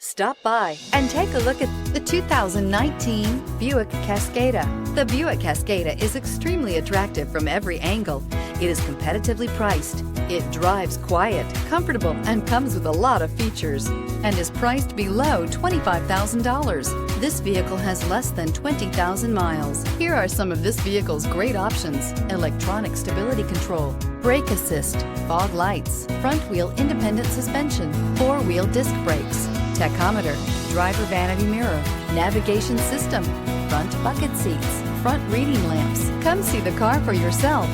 Stop by and take a look at the 2019 Buick Cascada. The Buick Cascada is extremely attractive from every angle. It is competitively priced. It drives quiet, comfortable, and comes with a lot of features, and is priced below $25,000. This vehicle has less than 20,000 miles. Here are some of this vehicle's great options: electronic stability control, brake assist, fog lights, front wheel independent suspension, four-wheel disc brakes, tachometer, driver vanity mirror, navigation system, front bucket seats, front reading lamps. Come see the car for yourself.